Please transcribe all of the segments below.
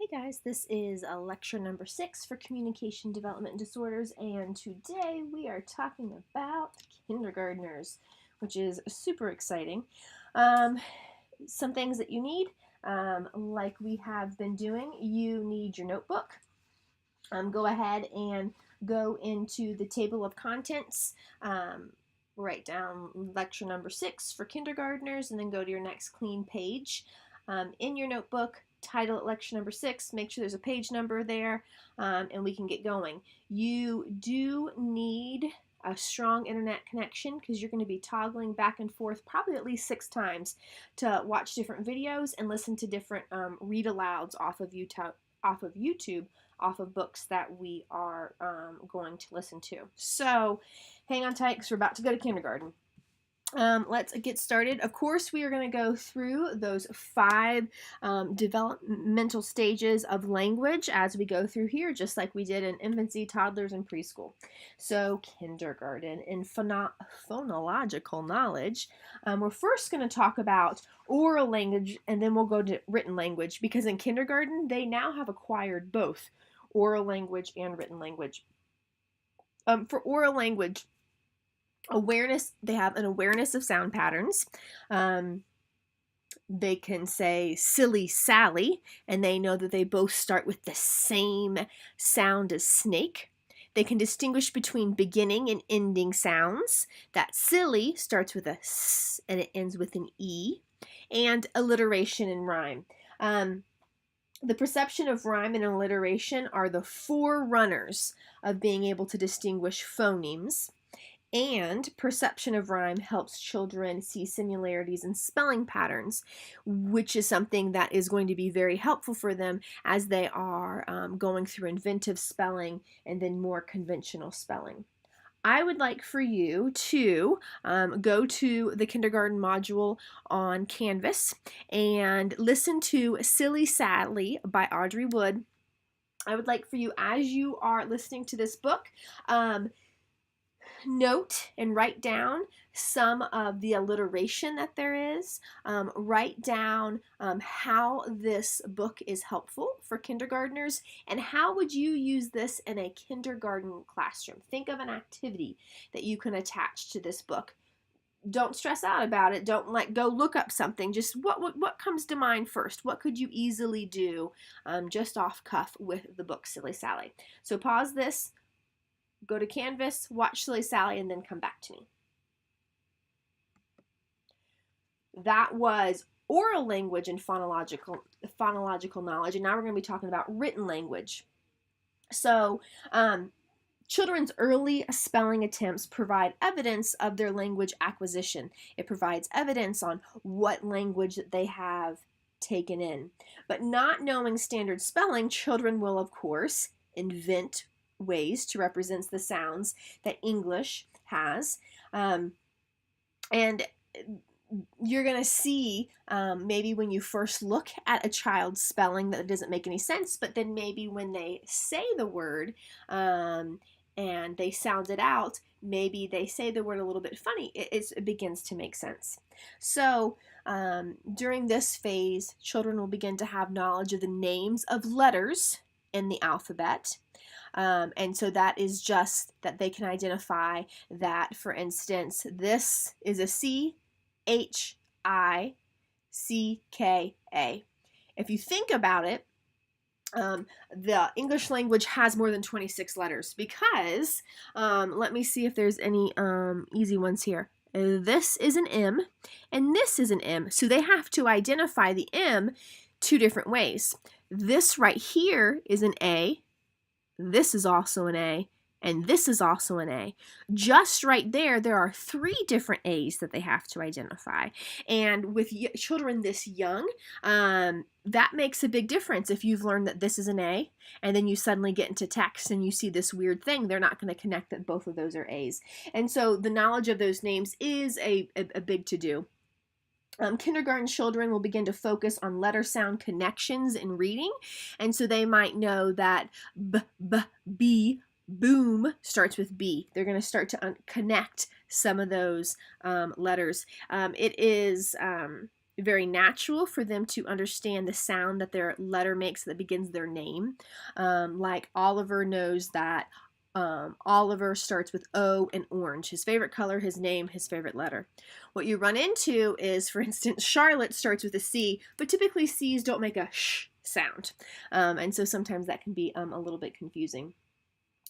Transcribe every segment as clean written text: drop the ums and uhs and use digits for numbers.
Hey guys, this is lecture number 6 for communication development disorders, and today we are talking about kindergartners, which is super exciting. Um, some things that you need, like we have been doing, you need your notebook. Go ahead and go into the table of contents. Write down lecture number 6 for kindergartners, and then go to your next clean page. In your notebook, title it lecture number 6, make sure there's a page number there, and we can get going. You do need a strong internet connection because you're going to be toggling back and forth probably at least 6 times to watch different videos and listen to different read alouds off of YouTube, off of books that we are going to listen to. So hang on tight because we're about to go to kindergarten. Let's get started. Of course, we are going to go through those 5 developmental stages of language as we go through here, just like we did in infancy, toddlers, and preschool. So, kindergarten in phonological knowledge, we're first going to talk about oral language, and then we'll go to written language, because in kindergarten, they now have acquired both oral language and written language. For oral language, they have an awareness of sound patterns. They can say silly Sally, and they know that they both start with the same sound as snake. They can distinguish between beginning and ending sounds. That silly starts with a S and it ends with an E. And alliteration and rhyme. The perception of rhyme and alliteration are the forerunners of being able to distinguish phonemes. And perception of rhyme helps children see similarities in spelling patterns, which is something that is going to be very helpful for them as they are going through inventive spelling and then more conventional spelling. I would like for you to go to the kindergarten module on Canvas and listen to Silly Sally by Audrey Wood. I would like for you, as you are listening to this book, note and write down some of the alliteration that there is. Write down how this book is helpful for kindergartners, and how would you use this in a kindergarten classroom. Think of an activity that you can attach to this book. Don't stress out about it. Don't go look up something. Just what comes to mind first? What could you easily do just off cuff with the book Silly Sally? So pause this, go to Canvas, watch Silly Sally, and then come back to me. That was oral language and phonological knowledge, and now we're going to be talking about written language. So, children's early spelling attempts provide evidence of their language acquisition. It provides evidence on what language that they have taken in. But not knowing standard spelling, children will, of course, invent ways to represent the sounds that English has. And you're going to see maybe when you first look at a child's spelling that it doesn't make any sense, but then maybe when they say the word and they sound it out, maybe they say the word a little bit funny, it begins to make sense. So during this phase, children will begin to have knowledge of the names of letters in the alphabet. And so that is just that they can identify that, for instance, this is a C, H, I, C, K, A. If you think about it, the English language has more than 26 letters because, let me see if there's any easy ones here. This is an M, and this is an M. So they have to identify the M 2 different ways. This right here is an A. This is also an A, and this is also an A. Just right there are 3 different A's that they have to identify. And with children this young, that makes a big difference. If you've learned that this is an A, and then you suddenly get into text and you see this weird thing, they're not going to connect that both of those are A's. And so the knowledge of those names is a big to-do. Kindergarten children will begin to focus on letter sound connections in reading, and so they might know that B, boom starts with B. They're going to start to connect some of those letters. It is very natural for them to understand the sound that their letter makes that begins their name. Like Oliver knows that Oliver starts with O and orange. His favorite color, his name, his favorite letter. What you run into is, for instance, Charlotte starts with a C, but typically C's don't make a sh sound. And so sometimes that can be a little bit confusing.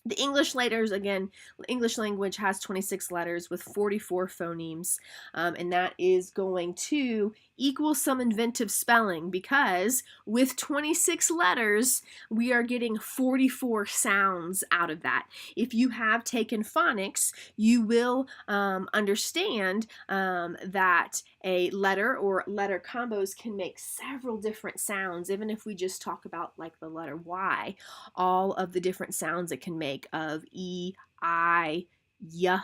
The English letters, again, English language has 26 letters with 44 phonemes, and that is going to equal some inventive spelling, because with 26 letters, we are getting 44 sounds out of that. If you have taken phonics, you will understand that a letter or letter combos can make several different sounds. Even if we just talk about like the letter Y, all of the different sounds it can make of E, I, Y.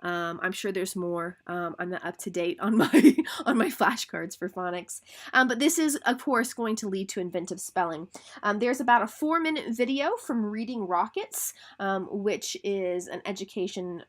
I'm sure there's more. I'm not up to date on my on my flashcards for phonics, but this is of course going to lead to inventive spelling. There's about a 4-minute video from Reading Rockets, which is an educational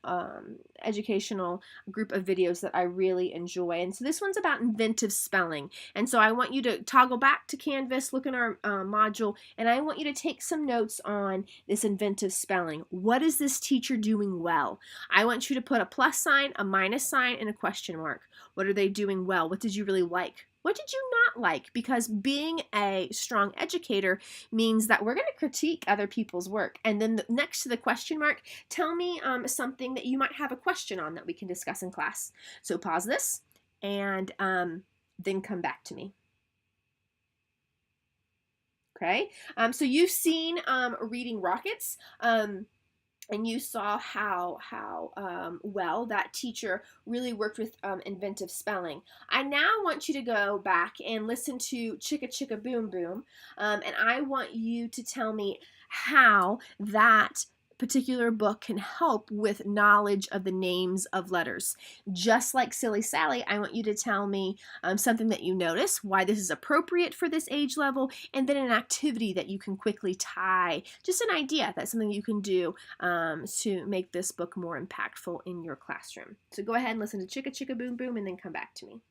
group of videos that I really enjoy. And so this one's about inventive spelling. And so I want you to toggle back to Canvas, look in our module, and I want you to take some notes on this inventive spelling. What is this teacher doing well? I want you to put a plus sign, a minus sign, and a question mark. What are they doing well? What did you really like? What did you not like? Because being a strong educator means that we're going to critique other people's work. And then next to the question mark, tell me something that you might have a question on that we can discuss in class. So pause this and then come back to me. Okay, so you've seen Reading Rockets. And you saw how well that teacher really worked with inventive spelling. I now want you to go back and listen to Chicka Chicka Boom Boom, and I want you to tell me how that particular book can help with knowledge of the names of letters. Just like Silly Sally, I want you to tell me something that you notice, why this is appropriate for this age level, and then an activity that you can quickly tie, just an idea, that's something you can do to make this book more impactful in your classroom. So go ahead and listen to Chicka Chicka Boom Boom and then come back to me.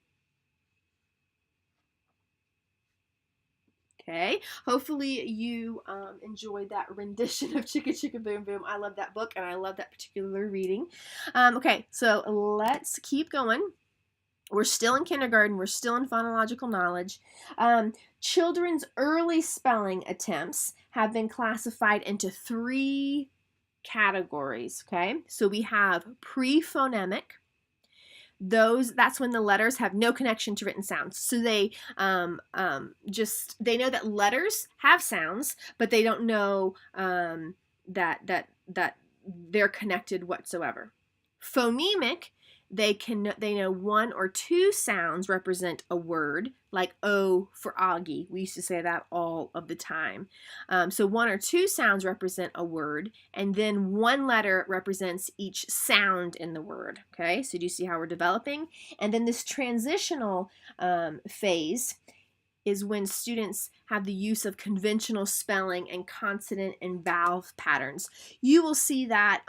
Okay, hopefully you enjoyed that rendition of Chicka Chicka Boom Boom. I love that book and I love that particular reading. Okay, so let's keep going. We're still in kindergarten. We're still in phonological knowledge. Children's early spelling attempts have been classified into 3 categories, okay? So we have pre-phonemic. That's when the letters have no connection to written sounds. So they they know that letters have sounds, but they don't know that they're connected whatsoever. Phonemic, they know 1 or 2 sounds represent a word, like O for Augie. We used to say that all of the time. So 1 or 2 sounds represent a word, and then 1 letter represents each sound in the word. Okay, so do you see how we're developing? And then this transitional phase is when students have the use of conventional spelling and consonant and vowel patterns. You will see that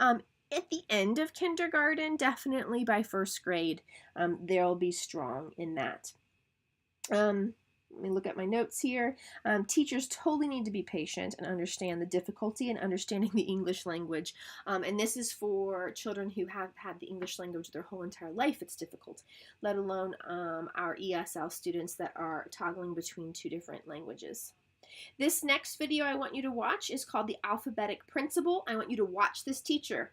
at the end of kindergarten, definitely by 1st grade, they'll be strong in that. Let me look at my notes here. Teachers totally need to be patient and understand the difficulty in understanding the English language. And this is for children who have had the English language their whole entire life. It's difficult, let alone our ESL students that are toggling between 2 different languages. This next video I want you to watch is called The Alphabetic Principle. I want you to watch this teacher.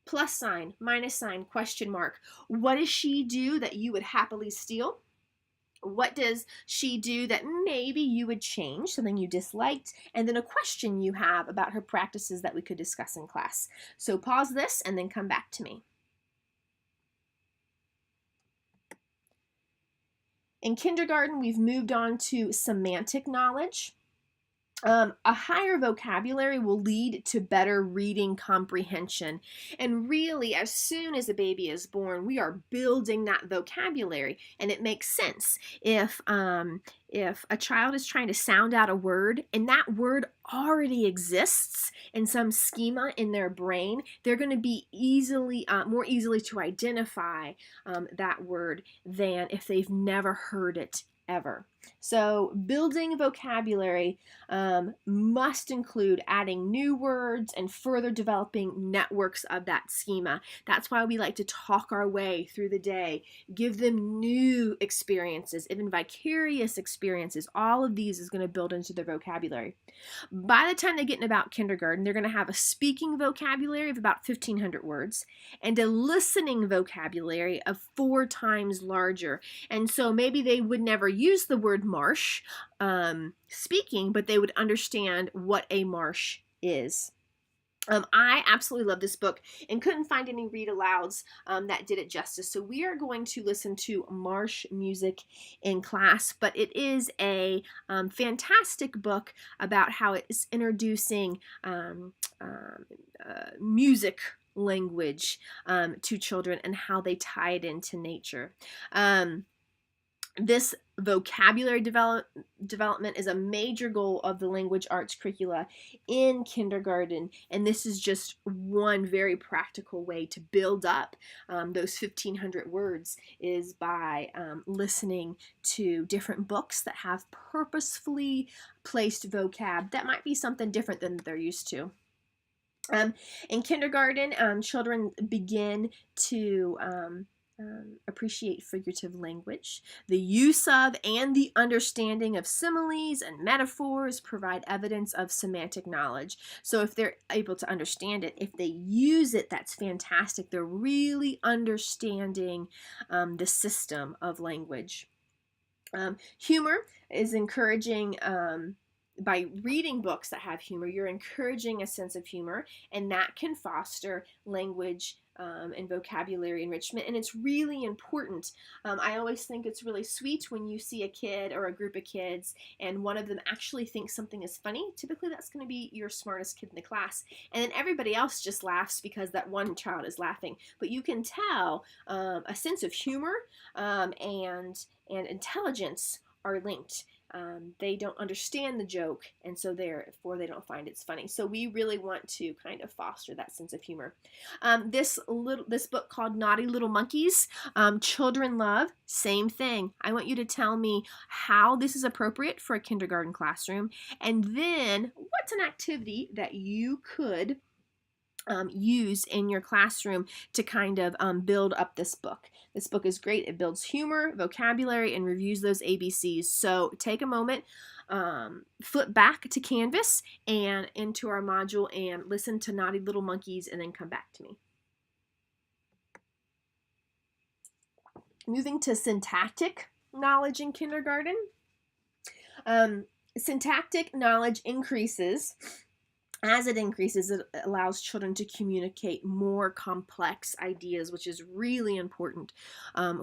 Plus sign, minus sign, question mark. What does she do that you would happily steal? What does she do that maybe you would change, something you disliked? And then a question you have about her practices that we could discuss in class. So pause this and then come back to me. In kindergarten, we've moved on to semantic knowledge. A higher vocabulary will lead to better reading comprehension. And really, as soon as a baby is born, we are building that vocabulary. And it makes sense. If a child is trying to sound out a word and that word already exists in some schema in their brain, they're going to be more easily to identify that word than if they've never heard it ever. So building vocabulary must include adding new words and further developing networks of that schema. That's why we like to talk our way through the day, give them new experiences, even vicarious experiences. All of these is going to build into their vocabulary. By the time they get in about kindergarten, they're going to have a speaking vocabulary of about 1,500 words and a listening vocabulary of 4 times larger. And so maybe they would never use the word marsh speaking, but they would understand what a marsh is. I absolutely love this book and couldn't find any read alouds that did it justice. So we are going to listen to marsh music in class, but it is a fantastic book about how it is introducing music language to children and how they tie it into nature. This vocabulary development is a major goal of the language arts curricula in kindergarten, and this is just one very practical way to build up those 1,500 words is by listening to different books that have purposefully placed vocab that might be something different than they're used to. In kindergarten, children begin to appreciate figurative language. The use of and the understanding of similes and metaphors provide evidence of semantic knowledge. So if they're able to understand it, if they use it, that's fantastic. They're really understanding the system of language. Humor is encouraging. By reading books that have humor, you're encouraging a sense of humor, and that can foster language and vocabulary enrichment, and it's really important. I always think it's really sweet when you see a kid or a group of kids and one of them actually thinks something is funny. Typically that's going to be your smartest kid in the class, and then everybody else just laughs because that one child is laughing. But you can tell a sense of humor and intelligence are linked. They don't understand the joke, and so therefore they don't find it's funny. So we really want to kind of foster that sense of humor. This book called Naughty Little Monkeys, Children Love, same thing. I want you to tell me how this is appropriate for a kindergarten classroom, and then what's an activity that you could use in your classroom to kind of build up this book. This book is great. It builds humor, vocabulary, and reviews those ABCs. So take a moment, flip back to Canvas and into our module and listen to Naughty Little Monkeys and then come back to me. Moving to syntactic knowledge in kindergarten. Syntactic knowledge increases. As it increases, it allows children to communicate more complex ideas, which is really important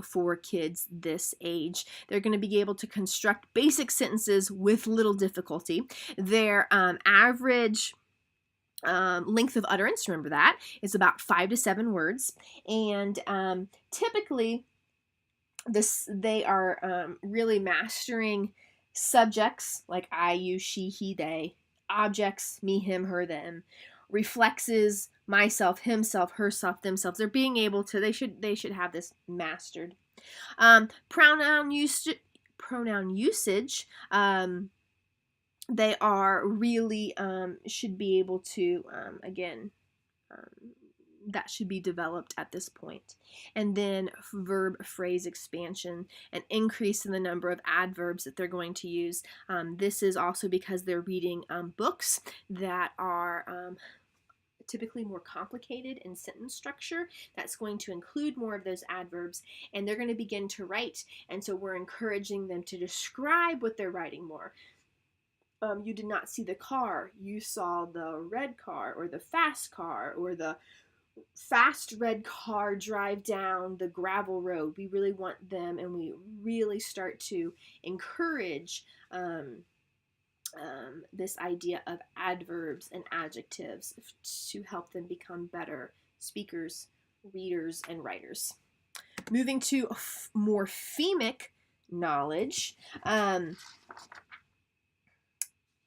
for kids this age. They're going to be able to construct basic sentences with little difficulty. Their average length of utterance, remember that, is about 5 to 7 words. And typically, they are really mastering subjects like I, you, she, he, they, objects, me, him, her, them, reflexes, myself, himself, herself, themselves. They're being able to, they should have this mastered. Pronoun usage, they are really, should be able to, again, that should be developed at this point. And then verb phrase expansion, an increase in the number of adverbs that they're going to use. This is also because they're reading books that are typically more complicated in sentence structure. That's going to include more of those adverbs, and they're going to begin to write, and so we're encouraging them to describe what they're writing more. You did not see the car, you saw the red car, or the fast car, or the fast red car drive down the gravel road. We really want them, and we really start to encourage this idea of adverbs and adjectives to help them become better speakers, readers, and writers. Moving to morphemic knowledge.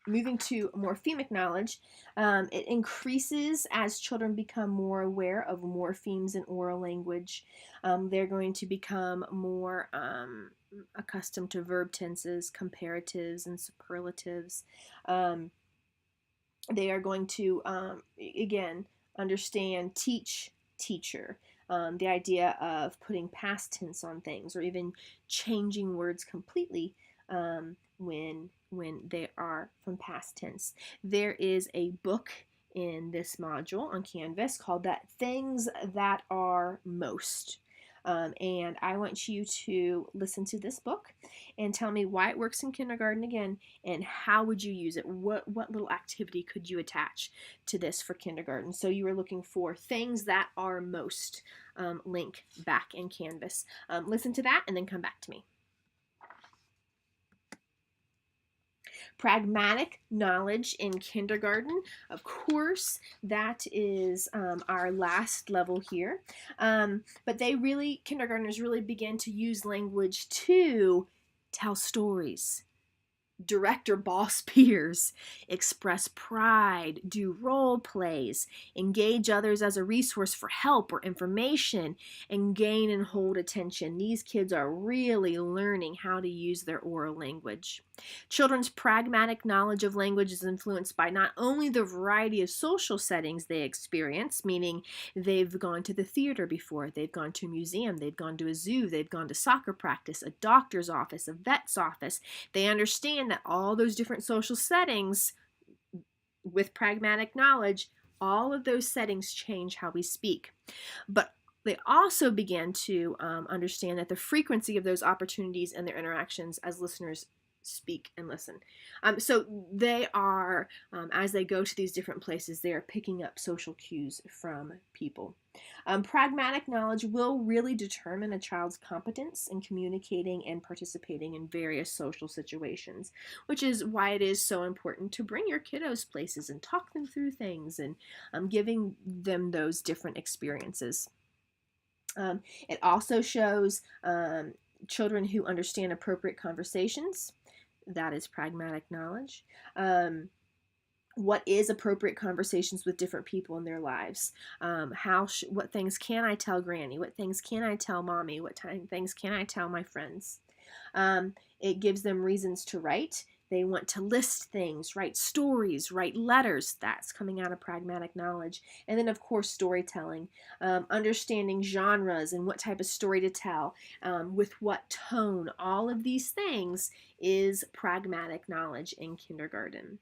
moving to morphemic knowledge, it increases as children become more aware of morphemes in oral language. They're going to become more accustomed to verb tenses, comparatives, and superlatives. Um, they are going to, again, understand teach, teacher. The idea of putting past tense on things or even changing words completely when they are from past tense. There is a book in this module on Canvas called that Things That Are Most. And I want you to listen to this book and tell me why it works in kindergarten again, and how would you use it? What little activity could you attach to this for kindergarten? So you are looking for Things That Are Most, link back in Canvas. Listen to that and then come back to me. Pragmatic knowledge in kindergarten. Of course, that is our last level here. But kindergartners really begin to use language to tell stories, direct or boss peers, express pride, do role plays, engage others as a resource for help or information, and gain and hold attention. These kids are really learning how to use their oral language. Children's pragmatic knowledge of language is influenced by not only the variety of social settings they experience, meaning they've gone to the theater before, they've gone to a museum, they've gone to a zoo, they've gone to soccer practice, a doctor's office, a vet's office. They understand that all those different social settings, with pragmatic knowledge, all of those settings change how we speak. But they also begin to understand that the frequency of those opportunities and their interactions as listeners speak and listen. So they are, as they go to these different places, they are picking up social cues from people. Pragmatic knowledge will really determine a child's competence in communicating and participating in various social situations, which is why it is so important to bring your kiddos places and talk them through things and giving them those different experiences. It also shows children who understand appropriate conversations. That is pragmatic knowledge. What is appropriate conversations with different people in their lives? What things can I tell Granny? What things can I tell Mommy? What things can I tell my friends? It gives them reasons to write. They want to list things, write stories, write letters. That's coming out of pragmatic knowledge. And then, of course, storytelling, understanding genres and what type of story to tell, with what tone. All of these things is pragmatic knowledge in kindergarten.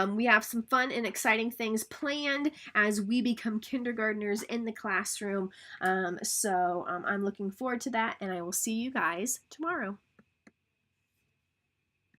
We have some fun and exciting things planned as we become kindergartners in the classroom. So I'm looking forward to that, and I will see you guys tomorrow.